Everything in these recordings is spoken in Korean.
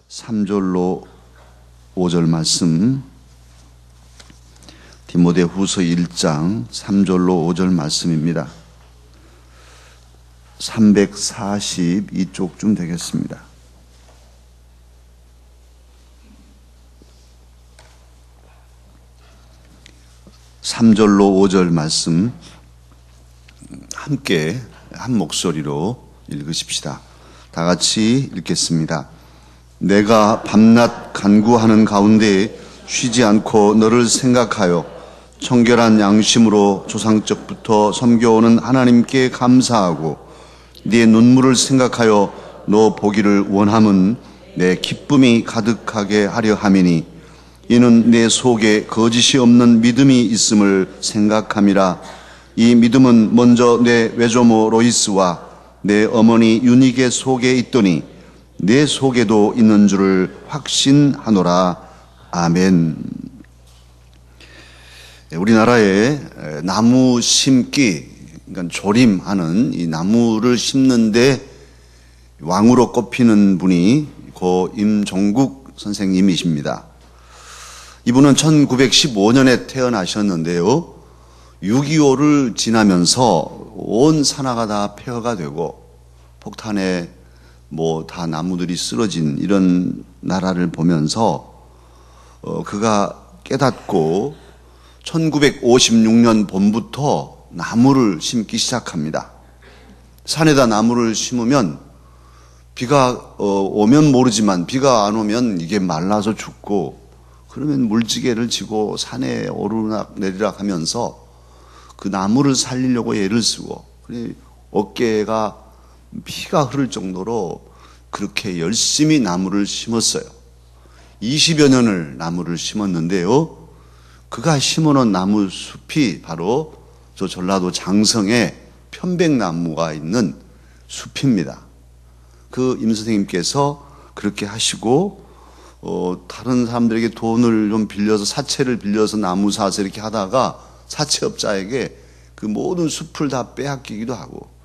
3절로 5절 말씀, 디모데후서 1장 3절로 5절 말씀입니다. 342쪽쯤 되겠습니다. (3절로 5절) 말씀 함께 한 목소리로 읽으십시다. 다 같이 읽겠습니다. 내가 밤낮 간구하는 가운데 쉬지 않고 너를 생각하여 청결한 양심으로 조상적부터 섬겨오는 하나님께 감사하고 네 눈물을 생각하여 너 보기를 원함은 내 기쁨이 가득하게 하려 함이니 이는 내 속에 거짓이 없는 믿음이 있음을 생각함이라. 이 믿음은 먼저 내 외조모 로이스와 내 어머니 유니게 속에 있더니 내 속에도 있는 줄을 확신하노라. 아멘. 우리나라에 나무 심기, 그러니까 조림하는 이 나무를 심는데 왕으로 꼽히는 분이 고 임종국 선생님이십니다. 이분은 1915년에 태어나셨는데요. 6.25를 지나면서 온 산하가 다 폐허가 되고 폭탄에 다 나무들이 쓰러진 이런 나라를 보면서 그가 깨닫고 1956년 봄부터 나무를 심기 시작합니다. 산에다 나무를 심으면 비가 오면 모르지만 비가 안 오면 이게 말라서 죽고 그러면 물지개를 지고 산에 오르락 내리락 하면서 그 나무를 살리려고 애를 쓰고 어깨가 피가 흐를 정도로 그렇게 열심히 나무를 심었어요. 20여 년을 나무를 심었는데요. 그가 심어놓은 나무 숲이 바로 저 전라도 장성에 편백나무가 있는 숲입니다. 그 임 선생님께서 그렇게 하시고 다른 사람들에게 돈을 좀 빌려서 사채를 빌려서 나무 사서 이렇게 하다가 사채업자에게 그 모든 숲을 다 빼앗기기도 하고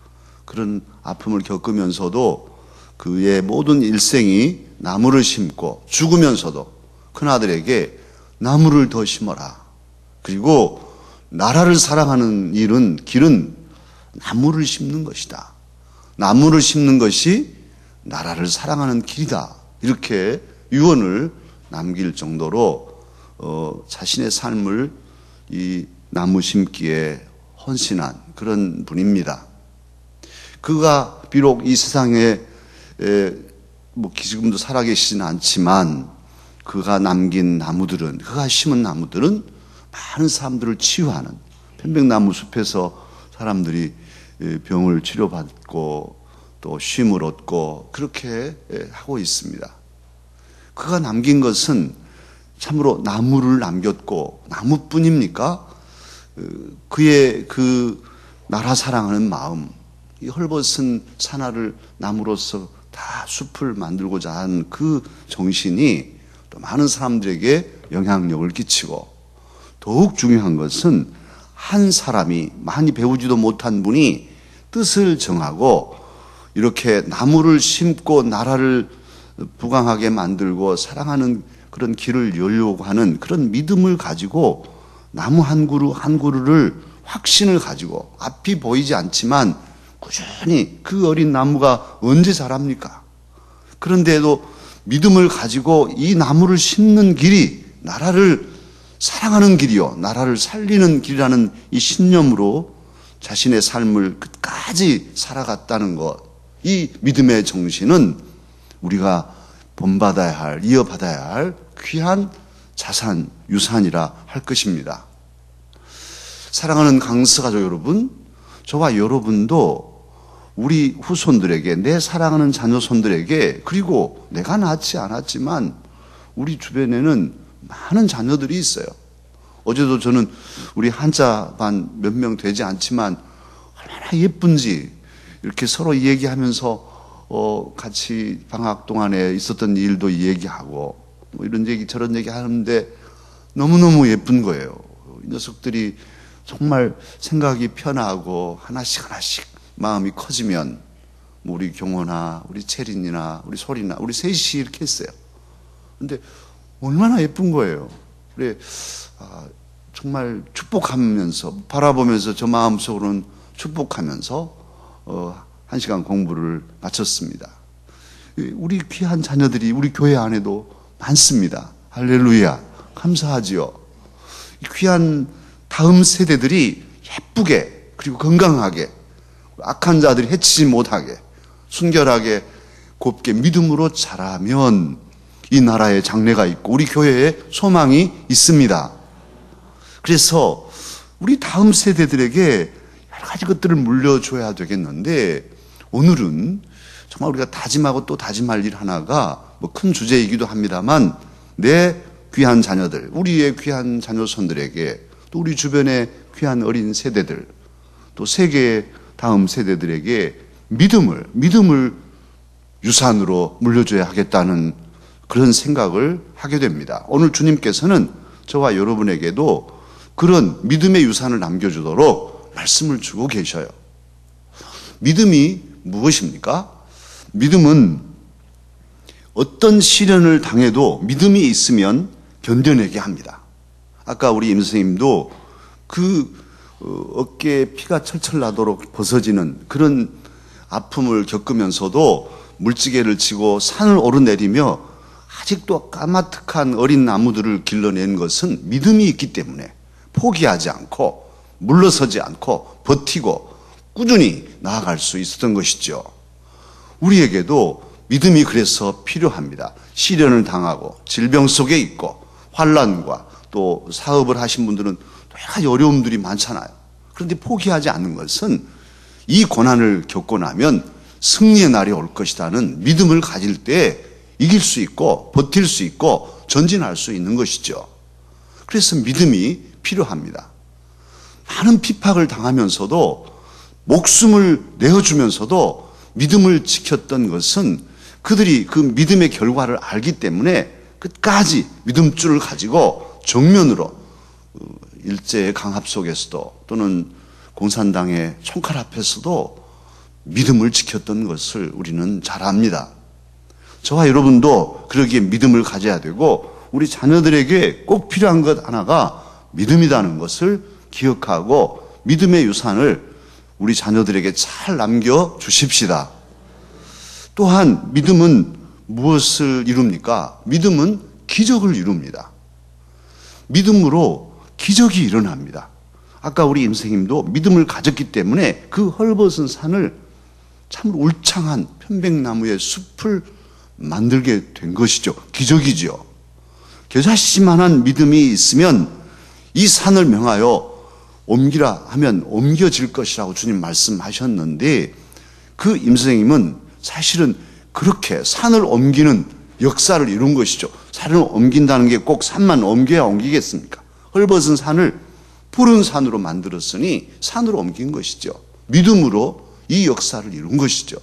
그런 아픔을 겪으면서도 그의 모든 일생이 나무를 심고 죽으면서도 큰아들에게 나무를 더 심어라. 그리고 나라를 사랑하는 길은 나무를 심는 것이다. 나무를 심는 것이 나라를 사랑하는 길이다. 이렇게 유언을 남길 정도로 자신의 삶을 이 나무 심기에 헌신한 그런 분입니다. 그가 비록 이 세상에 지금도 살아계시지는 않지만 그가 남긴 나무들은, 그가 심은 나무들은 많은 사람들을 치유하는, 편백나무 숲에서 사람들이 병을 치료받고 또 쉼을 얻고 그렇게 하고 있습니다. 그가 남긴 것은 참으로 나무를 남겼고 나무뿐입니까? 그의 그 나라 사랑하는 마음, 이 헐벗은 산하를 나무로서 다 숲을 만들고자 한 그 정신이 또 많은 사람들에게 영향력을 끼치고, 더욱 중요한 것은 한 사람이, 많이 배우지도 못한 분이 뜻을 정하고 이렇게 나무를 심고 나라를 부강하게 만들고 사랑하는 그런 길을 열려고 하는 그런 믿음을 가지고 나무 한 그루 한 그루를 확신을 가지고, 앞이 보이지 않지만 꾸준히 그 어린 나무가 언제 자랍니까? 그런데도 믿음을 가지고 이 나무를 심는 길이 나라를 사랑하는 길이요, 나라를 살리는 길이라는 이 신념으로 자신의 삶을 끝까지 살아갔다는 것, 이 믿음의 정신은 우리가 본받아야 할, 이어받아야 할 귀한 자산, 유산이라 할 것입니다. 사랑하는 강스가족 여러분, 저와 여러분도 우리 후손들에게, 내 사랑하는 자녀손들에게, 그리고 내가 낳지 않았지만 우리 주변에는 많은 자녀들이 있어요. 어제도 저는 우리 한자반 몇 명 되지 않지만 얼마나 예쁜지 이렇게 서로 얘기하면서 같이 방학 동안에 있었던 일도 얘기하고 이런 얘기 저런 얘기 하는데 너무너무 예쁜 거예요. 이 녀석들이 정말 생각이 편하고 하나씩 마음이 커지면 우리 경호나 우리 채린이나 우리 소리나 우리 셋이 이렇게 했어요. 근데 얼마나 예쁜 거예요. 그래, 정말 축복하면서, 바라보면서 저 마음속으로는 축복하면서, 1시간 공부를 마쳤습니다. 우리 귀한 자녀들이 우리 교회 안에도 많습니다. 할렐루야. 감사하지요. 귀한 다음 세대들이 예쁘게, 그리고 건강하게, 악한 자들이 해치지 못하게, 순결하게, 곱게 믿음으로 자라면 이 나라에 장래가 있고 우리 교회에 소망이 있습니다. 그래서 우리 다음 세대들에게 여러 가지 것들을 물려줘야 되겠는데, 오늘은 정말 우리가 다짐하고 또 다짐할 일 하나가 뭐 큰 주제이기도 합니다만, 내 귀한 자녀들, 우리의 귀한 자녀손들에게, 또 우리 주변의 귀한 어린 세대들, 또 세계의 다음 세대들에게 믿음을 유산으로 물려줘야 하겠다는 그런 생각을 하게 됩니다. 오늘 주님께서는 저와 여러분에게도 그런 믿음의 유산을 남겨주도록 말씀을 주고 계셔요. 믿음이 무엇입니까? 믿음은 어떤 시련을 당해도 믿음이 있으면 견뎌내게 합니다. 아까 우리 임 선생님도 어깨에 피가 철철 나도록 벗어지는 그런 아픔을 겪으면서도 물지개를 치고 산을 오르내리며 아직도 까마득한 어린 나무들을 길러낸 것은 믿음이 있기 때문에 포기하지 않고 물러서지 않고 버티고 꾸준히 나아갈 수 있었던 것이죠. 우리에게도 믿음이 그래서 필요합니다. 시련을 당하고 질병 속에 있고 환난과 또 사업을 하신 분들은 여러 가지 어려움들이 많잖아요. 그런데 포기하지 않는 것은 이 고난을 겪고 나면 승리의 날이 올 것이라는 믿음을 가질 때 이길 수 있고 버틸 수 있고 전진할 수 있는 것이죠. 그래서 믿음이 필요합니다. 많은 핍박을 당하면서도 목숨을 내어주면서도 믿음을 지켰던 것은 그들이 그 믿음의 결과를 알기 때문에 끝까지 믿음줄을 가지고 정면으로 일제의 강압 속에서도 또는 공산당의 총칼 앞에서도 믿음을 지켰던 것을 우리는 잘 압니다. 저와 여러분도 그러기에 믿음을 가져야 되고 우리 자녀들에게 꼭 필요한 것 하나가 믿음이라는 것을 기억하고 믿음의 유산을 우리 자녀들에게 잘 남겨주십시다. 또한 믿음은 무엇을 이룹니까? 믿음은 기적을 이룹니다. 믿음으로 기적이 일어납니다. 아까 우리 임 선생님도 믿음을 가졌기 때문에 그 헐벗은 산을 참 울창한 편백나무의 숲을 만들게 된 것이죠. 기적이죠. 겨자씨만한 믿음이 있으면 이 산을 명하여 옮기라 하면 옮겨질 것이라고 주님 말씀하셨는데, 그 임 선생님은 사실은 그렇게 산을 옮기는 역사를 이룬 것이죠. 산을 옮긴다는 게 꼭 산만 옮겨야 옮기겠습니까? 헐벗은 산을 푸른 산으로 만들었으니 산으로 옮긴 것이죠. 믿음으로 이 역사를 이룬 것이죠.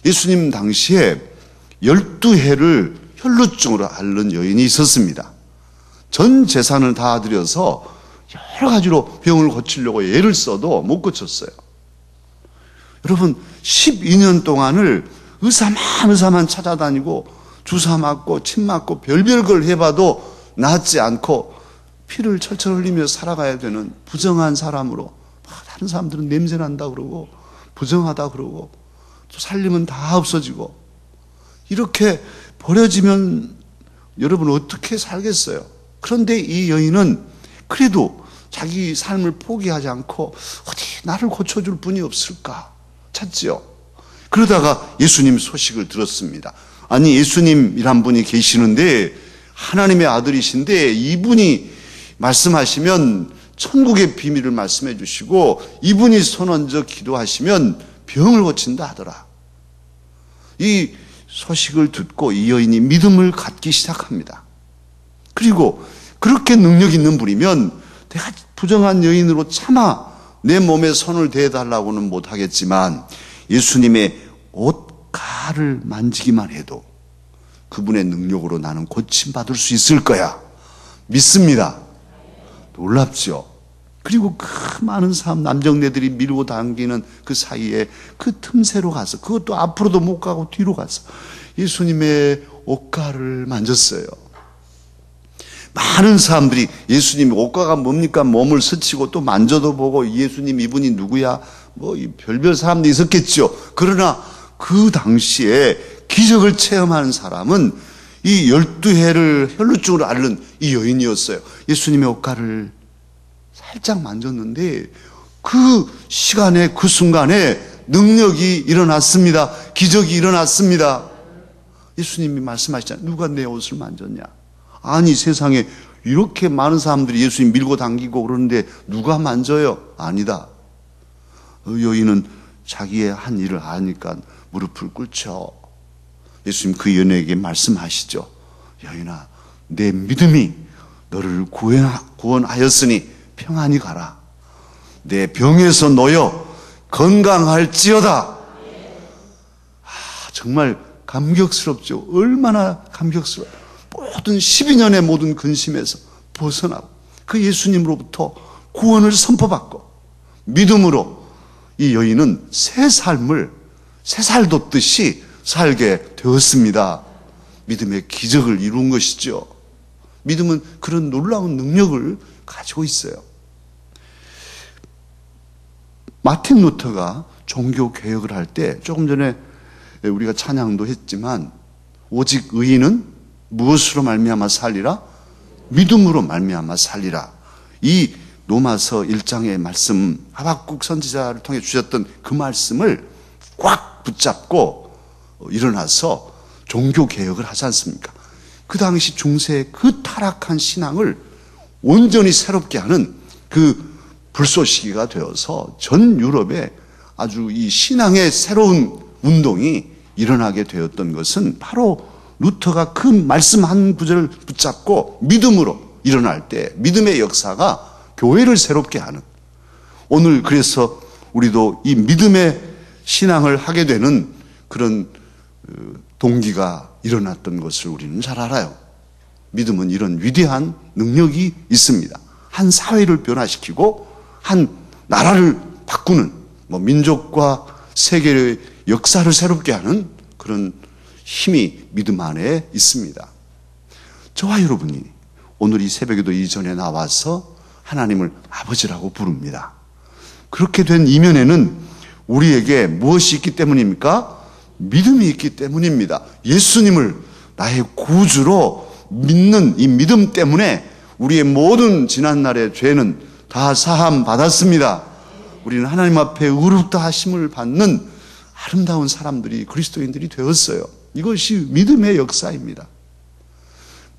예수님 당시에 12해를 혈루증으로 앓는 여인이 있었습니다. 전 재산을 다 들여서 여러 가지로 병을 고치려고 애를 써도 못 고쳤어요. 여러분, 12년 동안을 의사만 찾아다니고 주사 맞고 침 맞고 별별 걸 해봐도 낫지 않고 피를 철철 흘리며 살아가야 되는 부정한 사람으로, 다른 사람들은 냄새난다 그러고 부정하다 그러고 또 살림은 다 없어지고, 이렇게 버려지면 여러분 어떻게 살겠어요? 그런데 이 여인은 그래도 자기 삶을 포기하지 않고 어디 나를 고쳐줄 분이 없을까 찾지요. 그러다가 예수님 소식을 들었습니다. 아니, 예수님이란 분이 계시는데, 하나님의 아들이신데 이분이 말씀하시면 천국의 비밀을 말씀해 주시고 이분이 손 얹어 기도하시면 병을 고친다 하더라. 이 소식을 듣고 이 여인이 믿음을 갖기 시작합니다. 그리고 그렇게 능력 있는 분이면 내가 부정한 여인으로 차마 내 몸에 손을 대달라고는 못하겠지만 예수님의 옷가를 만지기만 해도 그분의 능력으로 나는 고침받을 수 있을 거야. 믿습니다. 놀랍죠. 그리고 그 많은 사람, 남정네들이 밀고 당기는 그 사이에 그 틈새로 가서, 그것도 앞으로도 못 가고 뒤로 가서 예수님의 옷가를 만졌어요. 많은 사람들이 예수님 옷가가 뭡니까? 몸을 스치고 또 만져도 보고 예수님 이분이 누구야? 뭐 별별 사람들이 있었겠죠. 그러나 그 당시에 기적을 체험하는 사람은 이 12해를 혈루증으로 앓는 이 여인이었어요. 예수님의 옷가를 살짝 만졌는데 그 시간에 그 순간에 능력이 일어났습니다. 기적이 일어났습니다. 예수님이 말씀하시잖아요. 누가 내 옷을 만졌냐? 아니 세상에 이렇게 많은 사람들이 예수님 밀고 당기고 그러는데 누가 만져요? 아니다. 여인은 자기의 한 일을 아니까 무릎을 꿇죠. 예수님 그 여인에게 말씀하시죠. 여인아, 내 믿음이 너를 구원하였으니 평안히 가라. 내 병에서 놓여 건강할지어다. 정말 감격스럽죠. 얼마나 감격스러워요. 모든 12년의 모든 근심에서 벗어나고 그 예수님으로부터 구원을 선포받고 믿음으로 이 여인은 새 삶을 새살 돋듯이 살게 되었습니다. 믿음의 기적을 이룬 것이죠. 믿음은 그런 놀라운 능력을 가지고 있어요. 마틴 루터가 종교 개혁을 할 때 조금 전에 우리가 찬양도 했지만 오직 의인은 무엇으로 말미암아 살리라? 믿음으로 말미암아 살리라. 이 로마서 1장의 말씀, 하박국 선지자를 통해 주셨던 그 말씀을 꽉 붙잡고 일어나서 종교 개혁을 하지 않습니까? 그 당시 중세의 그 타락한 신앙을 온전히 새롭게 하는 그 불쏘시개가 되어서 전 유럽에 아주 이 신앙의 새로운 운동이 일어나게 되었던 것은 바로 루터가 그 말씀 한 구절을 붙잡고 믿음으로 일어날 때 믿음의 역사가 교회를 새롭게 하는, 오늘 그래서 우리도 이 믿음의 신앙을 하게 되는 그런 동기가 일어났던 것을 우리는 잘 알아요. 믿음은 이런 위대한 능력이 있습니다. 한 사회를 변화시키고 한 나라를 바꾸는, 민족과 세계의 역사를 새롭게 하는 그런 힘이 믿음 안에 있습니다. 저와 여러분이 오늘 이 새벽에도 이전에 나와서 하나님을 아버지라고 부릅니다. 그렇게 된 이면에는 우리에게 무엇이 있기 때문입니까? 믿음이 있기 때문입니다. 예수님을 나의 구주로 믿는 이 믿음 때문에 우리의 모든 지난날의 죄는 다 사함 받았습니다. 우리는 하나님 앞에 의롭다 하심을 받는 아름다운 사람들이, 그리스도인들이 되었어요. 이것이 믿음의 역사입니다.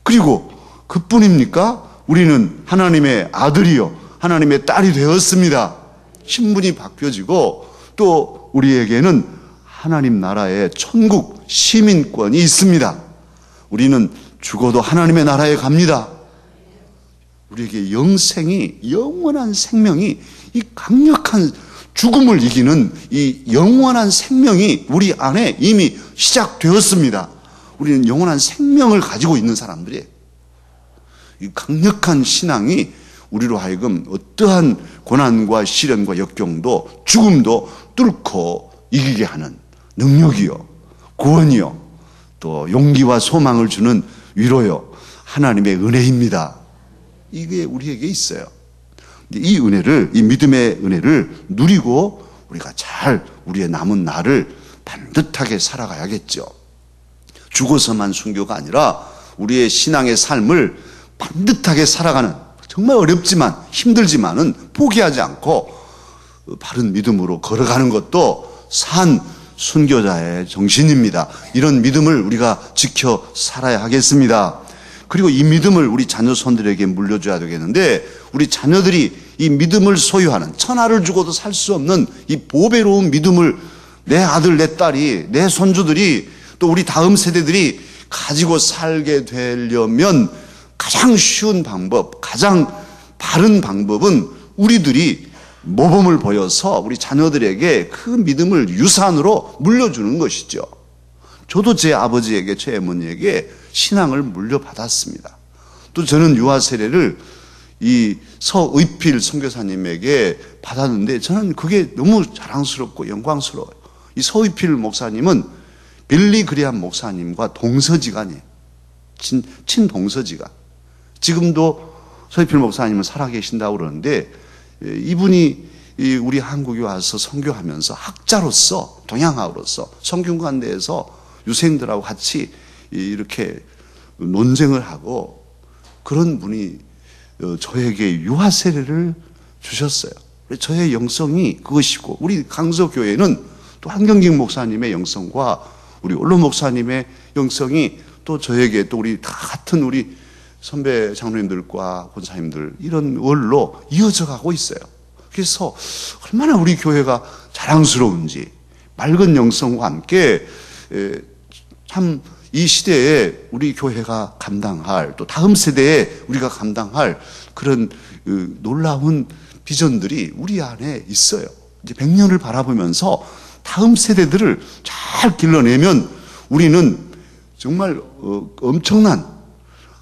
그리고 그뿐입니까? 우리는 하나님의 아들이요 하나님의 딸이 되었습니다. 신분이 바뀌어지고 또 우리에게는 하나님 나라의 천국 시민권이 있습니다. 우리는 죽어도 하나님의 나라에 갑니다. 우리에게 영생이, 영원한 생명이, 이 강력한 죽음을 이기는 이 영원한 생명이 우리 안에 이미 시작되었습니다. 우리는 영원한 생명을 가지고 있는 사람들이에요. 이 강력한 신앙이 우리로 하여금 어떠한 고난과 시련과 역경도 죽음도 뚫고 이기게 하는 능력이요, 구원이요, 또 용기와 소망을 주는 위로요, 하나님의 은혜입니다. 이게 우리에게 있어요. 이 은혜를, 이 믿음의 은혜를 누리고 우리가 잘 우리의 남은 날을 반듯하게 살아가야겠죠. 죽어서만 순교가 아니라 우리의 신앙의 삶을 반듯하게 살아가는, 정말 어렵지만 힘들지만은 포기하지 않고 바른 믿음으로 걸어가는 것도 산 순교자의 정신입니다. 이런 믿음을 우리가 지켜 살아야 하겠습니다. 그리고 이 믿음을 우리 자녀 손들에게 물려줘야 되겠는데, 우리 자녀들이 이 믿음을 소유하는, 천하를 주고도 살 수 없는 이 보배로운 믿음을 내 아들, 내 딸이, 내 손주들이, 또 우리 다음 세대들이 가지고 살게 되려면 가장 쉬운 방법, 가장 바른 방법은 우리들이 모범을 보여서 우리 자녀들에게 그 믿음을 유산으로 물려주는 것이죠. 저도 제 아버지에게, 제 어머니에게 신앙을 물려받았습니다. 또 저는 유아 세례를 이 서의필 선교사님에게 받았는데 저는 그게 너무 자랑스럽고 영광스러워요. 이 서의필 목사님은 빌리 그레함 목사님과 동서지간이에요. 친동서지간. 지금도 서희필 목사님은 살아계신다고 그러는데 이분이 우리 한국에 와서 선교하면서 학자로서, 동양학으로서 성균관대에서 유생들하고 같이 이렇게 논쟁을 하고 그런 분이 저에게 유아 세례를 주셨어요. 저의 영성이 그것이고, 우리 강서교회는 또 한경직 목사님의 영성과 우리 올로 목사님의 영성이 또 저에게 또 우리 다 같은 우리 선배 장로님들과 권사님들 이런 월로 이어져 가고 있어요. 그래서 얼마나 우리 교회가 자랑스러운지, 맑은 영성과 함께 참 이 시대에 우리 교회가 감당할, 또 다음 세대에 우리가 감당할 그런 놀라운 비전들이 우리 안에 있어요. 이제 100년을 바라보면서 다음 세대들을 잘 길러내면 우리는 정말 엄청난,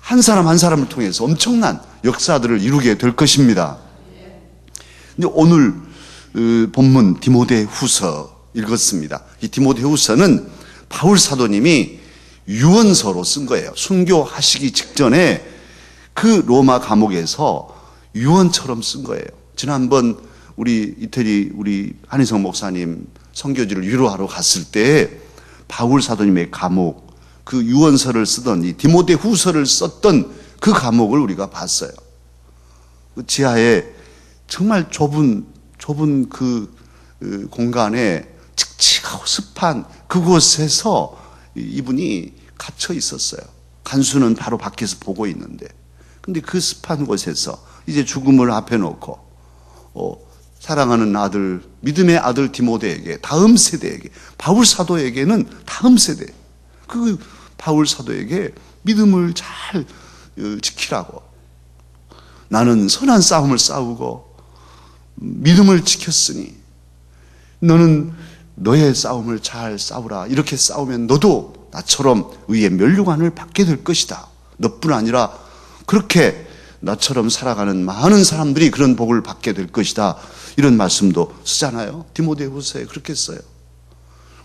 한 사람 한 사람을 통해서 엄청난 역사들을 이루게 될 것입니다. 근데 오늘 본문 디모데후서 읽었습니다. 이 디모데후서는 바울 사도님이 유언서로 쓴 거예요. 순교하시기 직전에 그 로마 감옥에서 유언처럼 쓴 거예요. 지난번 우리 이태리 우리 한희성 목사님 선교지를 위로하러 갔을 때 바울 사도님의 감옥, 그 유언서를 쓰던 이 디모데후서를 썼던 그 감옥을 우리가 봤어요. 그 지하에 정말 좁은 그 공간에 칙칙하고 습한 그곳에서 이분이 갇혀 있었어요. 간수는 바로 밖에서 보고 있는데, 근데 그 습한 곳에서 이제 죽음을 앞에 놓고 사랑하는 아들, 믿음의 아들 디모데에게, 다음 세대에게, 바울 사도에게는 다음 세대, 그 바울 사도에게 믿음을 잘 지키라고, 나는 선한 싸움을 싸우고 믿음을 지켰으니 너는 너의 싸움을 잘 싸우라. 이렇게 싸우면 너도 나처럼 의의 면류관을 받게 될 것이다. 너뿐 아니라 그렇게 나처럼 살아가는 많은 사람들이 그런 복을 받게 될 것이다. 이런 말씀도 쓰잖아요. 디모데후서에 그렇게 써요.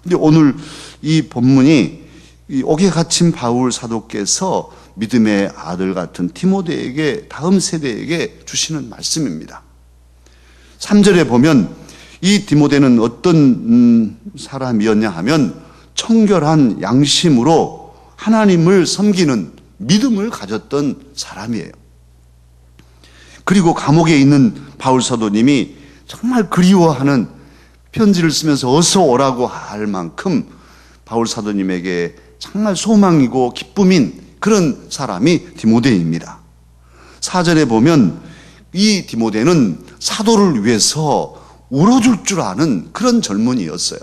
근데 오늘 이 본문이 이 옥에 갇힌 바울 사도께서 믿음의 아들 같은 디모데에게, 다음 세대에게 주시는 말씀입니다. 3절에 보면 이 디모데는 어떤 사람이었냐 하면 청결한 양심으로 하나님을 섬기는 믿음을 가졌던 사람이에요. 그리고 감옥에 있는 바울 사도님이 정말 그리워하는 편지를 쓰면서 어서 오라고 할 만큼 바울 사도님에게 정말 소망이고 기쁨인 그런 사람이 디모데입니다. 4절에 보면 이 디모데는 사도를 위해서 울어줄 줄 아는 그런 젊은이였어요.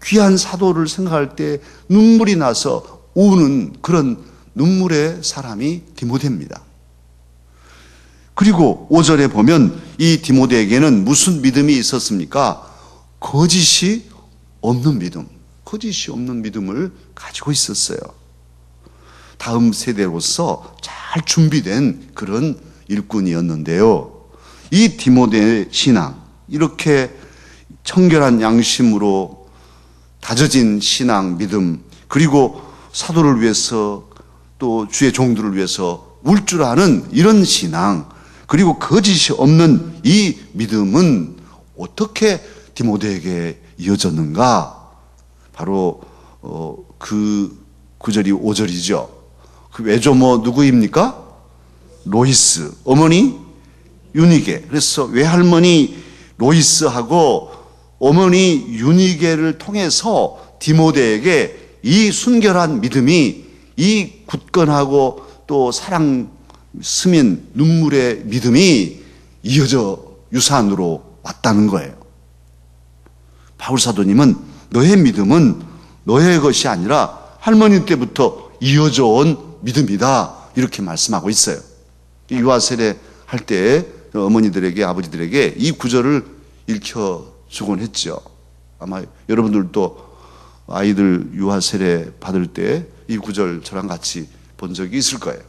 귀한 사도를 생각할 때 눈물이 나서 우는 그런 눈물의 사람이 디모데입니다. 그리고 5절에 보면 이 디모데에게는 무슨 믿음이 있었습니까? 거짓이 없는 믿음, 거짓이 없는 믿음을 가지고 있었어요. 다음 세대로서 잘 준비된 그런 일꾼이었는데요. 이 디모데의 신앙, 이렇게 청결한 양심으로 다져진 신앙, 믿음, 그리고 사도를 위해서 또 주의 종들을 위해서 울 줄 아는 이런 신앙, 그리고 거짓이 없는 이 믿음은 어떻게 디모데에게 이어졌는가? 바로 그 구절이 5절이죠. 그 외조모 누구입니까? 로이스, 어머니 유니게. 그래서 외할머니 로이스하고 어머니 유니게를 통해서 디모데에게 이 순결한 믿음이, 이 굳건하고 또 사랑 스민 눈물의 믿음이 이어져 유산으로 왔다는 거예요. 바울 사도님은 너의 믿음은 너의 것이 아니라 할머니 때부터 이어져 온 믿음이다, 이렇게 말씀하고 있어요. 유아 세례 할 때 어머니들에게, 아버지들에게 이 구절을 읽혀주곤 했죠. 아마 여러분들도 아이들 유아 세례 받을 때 이 구절 저랑 같이 본 적이 있을 거예요.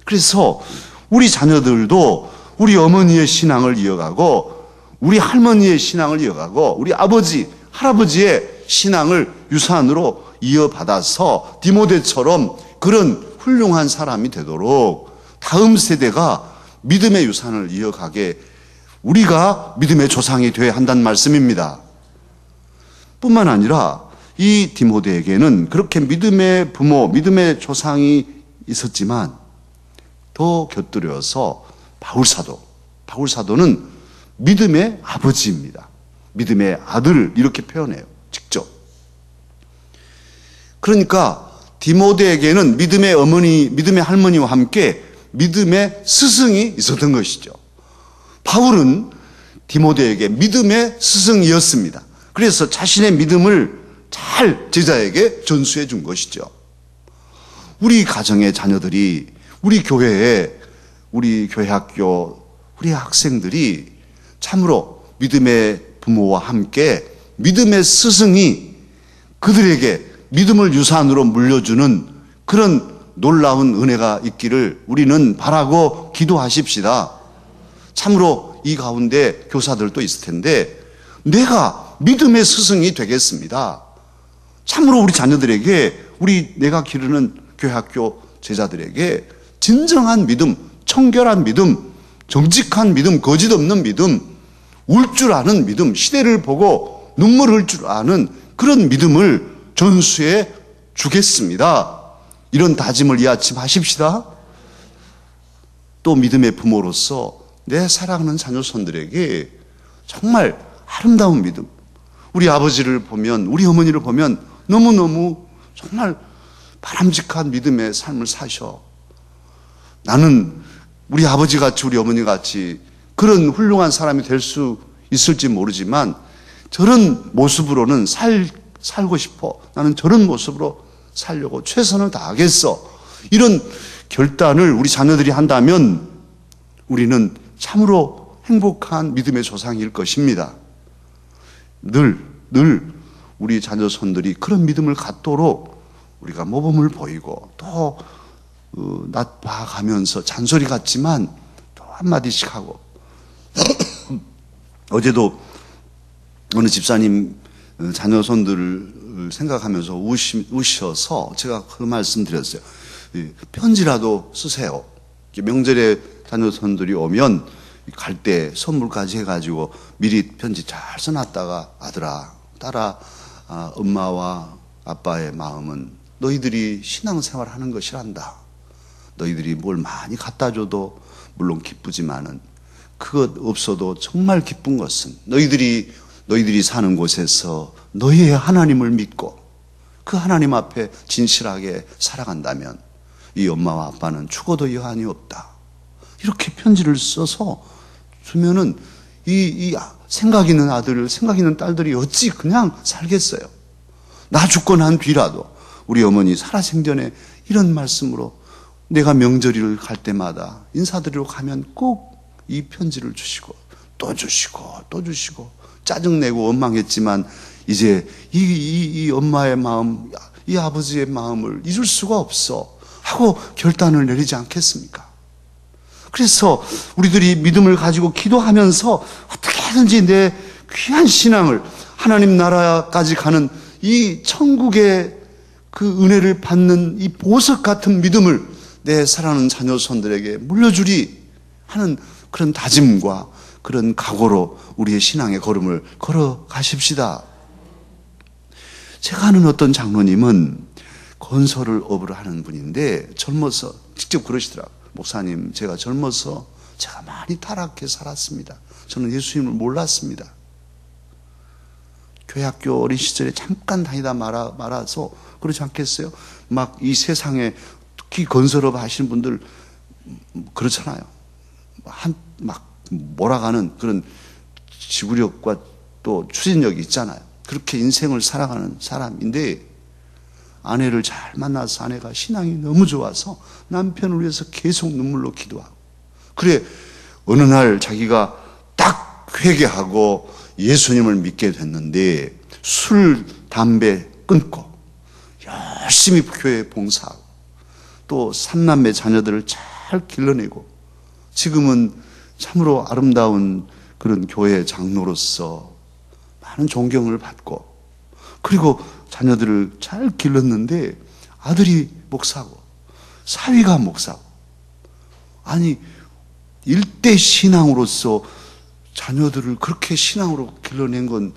그래서 우리 자녀들도 우리 어머니의 신앙을 이어가고 우리 할머니의 신앙을 이어가고 우리 아버지, 할아버지의 신앙을 유산으로 이어받아서 디모데처럼 그런 훌륭한 사람이 되도록 다음 세대가 믿음의 유산을 이어가게 우리가 믿음의 조상이 되어야 한다는 말씀입니다. 뿐만 아니라 이 디모데에게는 그렇게 믿음의 부모, 믿음의 조상이 있었지만 더 곁들여서 바울사도는 믿음의 아버지입니다. 믿음의 아들 이렇게 표현해요. 직접. 그러니까 디모데에게는 믿음의 어머니, 믿음의 할머니와 함께 믿음의 스승이 있었던 것이죠. 바울은 디모데에게 믿음의 스승이었습니다. 그래서 자신의 믿음을 잘 제자에게 전수해 준 것이죠. 우리 가정의 자녀들이, 우리 교회에, 우리 교회학교, 우리 학생들이 참으로 믿음의 부모와 함께 믿음의 스승이 그들에게 믿음을 유산으로 물려주는 그런 놀라운 은혜가 있기를 우리는 바라고 기도하십시다. 참으로 이 가운데 교사들도 있을 텐데 내가 믿음의 스승이 되겠습니다. 참으로 우리 자녀들에게, 내가 기르는 교회학교 제자들에게 진정한 믿음, 청결한 믿음, 정직한 믿음, 거짓 없는 믿음, 울 줄 아는 믿음, 시대를 보고 눈물 흘 줄 아는 그런 믿음을 전수해 주겠습니다. 이런 다짐을 이 아침 하십시다. 또 믿음의 부모로서 내 사랑하는 자녀손들에게 정말 아름다운 믿음, 우리 아버지를 보면, 우리 어머니를 보면 너무너무 정말 바람직한 믿음의 삶을 사셔. 나는 우리 아버지같이 우리 어머니같이 그런 훌륭한 사람이 될 수 있을지 모르지만 저런 모습으로는 살고 싶어. 나는 저런 모습으로 살려고 최선을 다하겠어. 이런 결단을 우리 자녀들이 한다면 우리는 참으로 행복한 믿음의 조상일 것입니다. 늘 우리 자녀손들이 그런 믿음을 갖도록 우리가 모범을 보이고 또 낮봐가면서 잔소리 같지만 또 한마디씩 하고 어제도 어느 집사님 자녀손들을 생각하면서 우셔서 제가 그 말씀 드렸어요. 편지라도 쓰세요. 명절에 자녀손들이 오면 갈 때 선물까지 해가지고 미리 편지 잘 써놨다가 아들아, 딸아, 엄마와 아빠의 마음은 너희들이 신앙생활 하는 것이란다. 너희들이 뭘 많이 갖다 줘도 물론 기쁘지만은 그것 없어도 정말 기쁜 것은 너희들이 사는 곳에서 너희의 하나님을 믿고 그 하나님 앞에 진실하게 살아간다면 이 엄마와 아빠는 죽어도 여한이 없다. 이렇게 편지를 써서 주면은 이 생각 있는 아들, 생각 있는 딸들이 어찌 그냥 살겠어요. 나 죽고 난 뒤라도 우리 어머니 살아생전에 이런 말씀으로 내가 명절을 갈 때마다 인사드리러 가면 꼭 이 편지를 주시고 또 주시고 또 주시고 짜증내고 원망했지만 이제 이 엄마의 마음, 이 아버지의 마음을 잊을 수가 없어 하고 결단을 내리지 않겠습니까? 그래서 우리들이 믿음을 가지고 기도하면서 어떻게든지 내 귀한 신앙을 하나님 나라까지 가는 이 천국의 그 은혜를 받는 이 보석 같은 믿음을 내 사랑하는 자녀손들에게 물려주리 하는 그런 다짐과 그런 각오로 우리의 신앙의 걸음을 걸어가십시다. 제가 아는 어떤 장로님은 건설을 업을 하는 분인데 젊어서 직접 그러시더라고요. 목사님, 제가 젊어서 제가 많이 타락해 살았습니다. 저는 예수님을 몰랐습니다. 교회학교 어린 시절에 잠깐 다니다 말아서 그렇지 않겠어요? 막 이 세상에 특히 건설업 하시는 분들 그렇잖아요. 막 몰아가는 그런 지구력과 또 추진력이 있잖아요. 그렇게 인생을 살아가는 사람인데 아내를 잘 만나서 아내가 신앙이 너무 좋아서 남편을 위해서 계속 눈물로 기도하고 그래 어느 날 자기가 딱 회개하고 예수님을 믿게 됐는데 술, 담배 끊고 열심히 교회에 봉사하고 또 삼남매 자녀들을 잘 길러내고 지금은 참으로 아름다운 그런 교회 장로로서 많은 존경을 받고 그리고 자녀들을 잘 길렀는데 아들이 목사고 사위가 목사고, 아니 일대 신앙으로서 자녀들을 그렇게 신앙으로 길러낸 건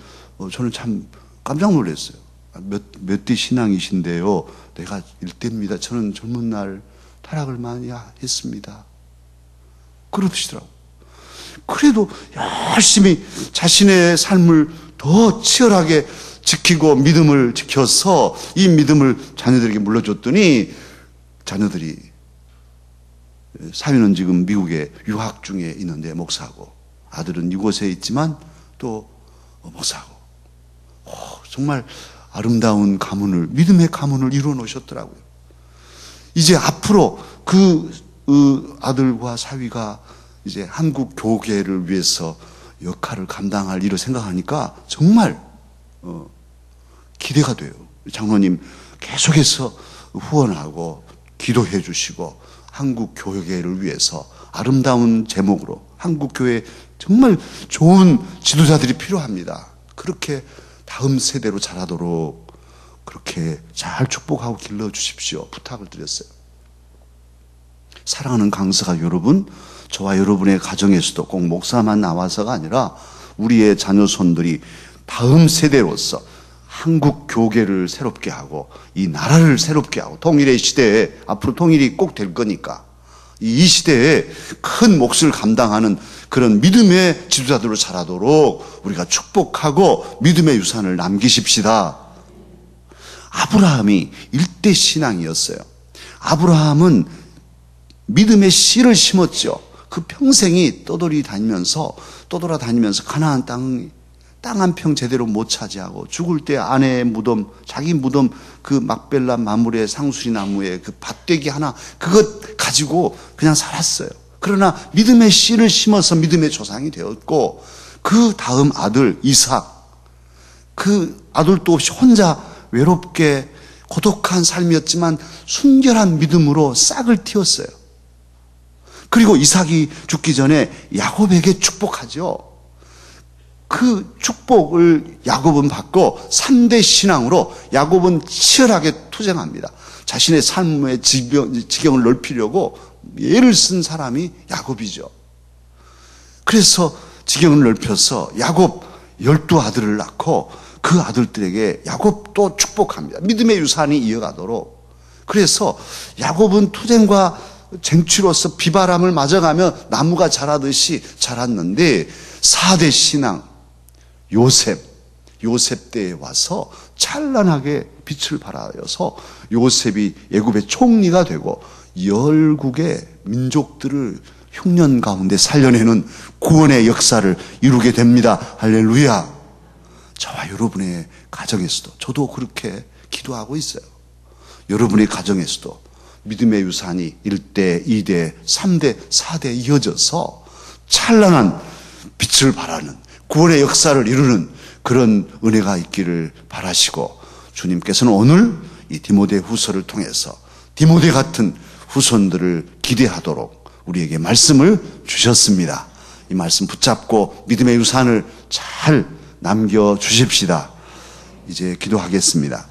저는 참 깜짝 놀랐어요. 몇 대 신앙이신데요. 내가 일대입니다. 저는 젊은 날 타락을 많이 했습니다. 그러시더라고요. 그래도 열심히 자신의 삶을 더 치열하게 지키고 믿음을 지켜서 이 믿음을 자녀들에게 물려줬더니 자녀들이, 사위는 지금 미국에 유학 중에 있는데 목사고, 아들은 이곳에 있지만 또 목사고, 정말 아름다운 가문을, 믿음의 가문을 이루어 놓으셨더라고요. 이제 앞으로 그 아들과 사위가 이제 한국 교계를 위해서 역할을 감당할 일을 생각하니까 정말 기대가 돼요. 장로님 계속해서 후원하고 기도해 주시고 한국 교회를 위해서 아름다운 제목으로 한국 교회 정말 좋은 지도자들이 필요합니다. 그렇게 다음 세대로 자라도록 그렇게 잘 축복하고 길러 주십시오. 부탁을 드렸어요. 사랑하는 강서가 여러분, 저와 여러분의 가정에서도 꼭 목사만 나와서가 아니라 우리의 자녀손들이 다음 세대로서 한국 교계를 새롭게 하고 이 나라를 새롭게 하고 통일의 시대에, 앞으로 통일이 꼭 될 거니까 이 시대에 큰 몫을 감당하는 그런 믿음의 지도자들로 자라도록 우리가 축복하고 믿음의 유산을 남기십시다. 아브라함이 일대 신앙이었어요. 아브라함은 믿음의 씨를 심었죠. 그 평생이 떠돌아다니면서 가나안 땅 한 평 제대로 못 차지하고 죽을 때 아내의 무덤, 자기 무덤, 그 막벨라 마물의 상수리 나무에 그 밭대기 하나 그것 가지고 그냥 살았어요. 그러나 믿음의 씨를 심어서 믿음의 조상이 되었고, 그 다음 아들 이삭, 그 아들도 없이 혼자 외롭게 고독한 삶이었지만 순결한 믿음으로 싹을 틔웠어요. 그리고 이삭이 죽기 전에 야곱에게 축복하죠. 그 축복을 야곱은 받고 3대 신앙으로 야곱은 치열하게 투쟁합니다. 자신의 삶의 지경을 넓히려고 애를 쓴 사람이 야곱이죠. 그래서 지경을 넓혀서 야곱 12아들을 낳고 그 아들들에게 야곱도 축복합니다. 믿음의 유산이 이어가도록. 그래서 야곱은 투쟁과 쟁취로서 비바람을 맞아가며 나무가 자라듯이 자랐는데 4대 신앙, 요셉 때에 와서 찬란하게 빛을 발하여서 요셉이 애굽의 총리가 되고 열국의 민족들을 흉년 가운데 살려내는 구원의 역사를 이루게 됩니다. 할렐루야. 저와 여러분의 가정에서도, 저도 그렇게 기도하고 있어요. 여러분의 가정에서도 믿음의 유산이 1대, 2대, 3대, 4대 이어져서 찬란한 빛을 발하는 구원의 역사를 이루는 그런 은혜가 있기를 바라시고, 주님께서는 오늘 이 디모데 후서를 통해서 디모데 같은 후손들을 기대하도록 우리에게 말씀을 주셨습니다. 이 말씀 붙잡고 믿음의 유산을 잘 남겨주십시다. 이제 기도하겠습니다.